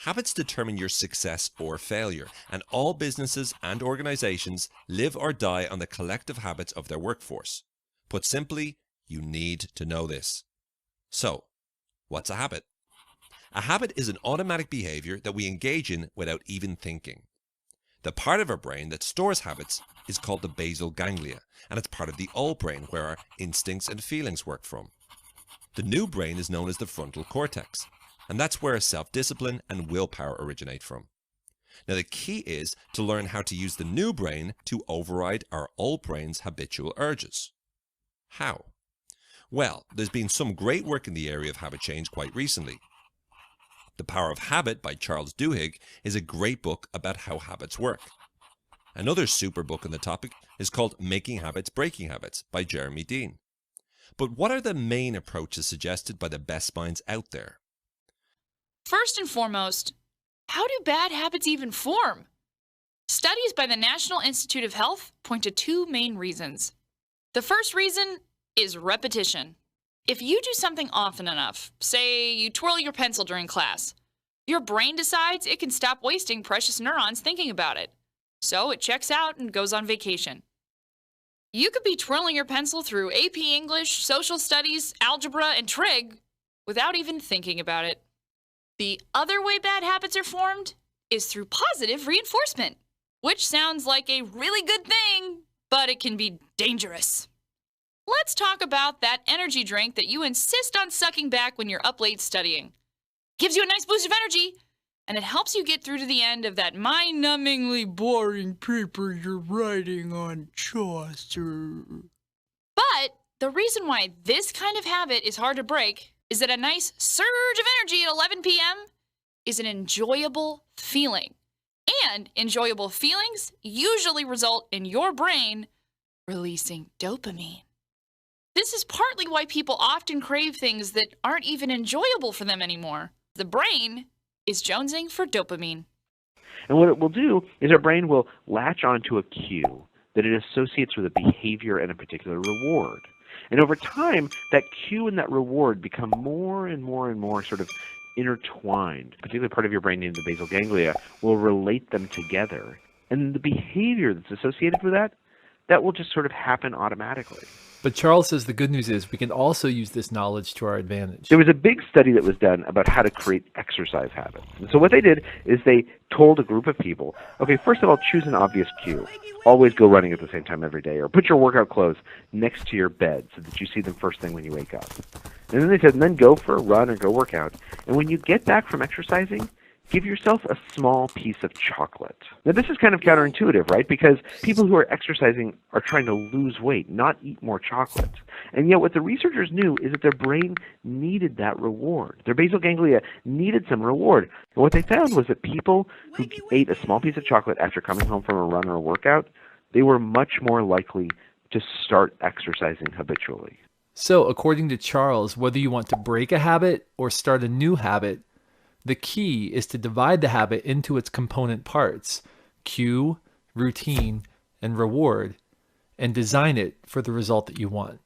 Habits determine your success or failure, and all businesses and organizations live or die on the collective habits of their workforce. Put simply, you need to know this. So, what's a habit? A habit is an automatic behavior that we engage in without even thinking. The part of our brain that stores habits is called the basal ganglia, and it's part of the old brain where our instincts and feelings work from. The new brain is known as the frontal cortex, and that's where self-discipline and willpower originate from. Now the key is to learn how to use the new brain to override our old brain's habitual urges. How? Well, there's been some great work in the area of habit change quite recently. The Power of Habit by Charles Duhigg is a great book about how habits work. Another super book on the topic is called Making Habits, Breaking Habits by Jeremy Dean. But what are the main approaches suggested by the best minds out there? First and foremost, how do bad habits even form? Studies by the National Institute of Health point to two main reasons. The first reason is repetition. If you do something often enough, say you twirl your pencil during class, your brain decides it can stop wasting precious neurons thinking about it. So it checks out and goes on vacation. You could be twirling your pencil through AP English, social studies, algebra, and trig without even thinking about it. The other way bad habits are formed is through positive reinforcement, which sounds like a really good thing, but it can be dangerous. Let's talk about that energy drink that you insist on sucking back when you're up late studying. Gives you a nice boost of energy, and it helps you get through to the end of that mind-numbingly boring paper you're writing on Chaucer. But the reason why this kind of habit is hard to break is that a nice surge of energy at 11 p.m. is an enjoyable feeling. And enjoyable feelings usually result in your brain releasing dopamine. This is partly why people often crave things that aren't even enjoyable for them anymore. The brain is jonesing for dopamine. And what it will do is our brain will latch onto a cue that it associates with a behavior and a particular reward. And over time, that cue and that reward become more and more and more sort of intertwined. A particular part of your brain named the basal ganglia will relate them together. And the behavior that's associated with that will just sort of happen automatically. But Charles says the good news is we can also use this knowledge to our advantage. There was a big study that was done about how to create exercise habits. And so what they did is they told a group of people, okay, first of all, choose an obvious cue. Always go running at the same time every day, or put your workout clothes next to your bed so that you see them first thing when you wake up. And then they said, and then go for a run or go work out. And when you get back from exercising, give yourself a small piece of chocolate. Now, this is kind of counterintuitive, right? Because people who are exercising are trying to lose weight, not eat more chocolate. And yet what the researchers knew is that their brain needed that reward. Their basal ganglia needed some reward. And what they found was that people who ate a small piece of chocolate after coming home from a run or a workout, they were much more likely to start exercising habitually. So, according to Charles, whether you want to break a habit or start a new habit, the key is to divide the habit into its component parts, cue, routine, and reward, and design it for the result that you want.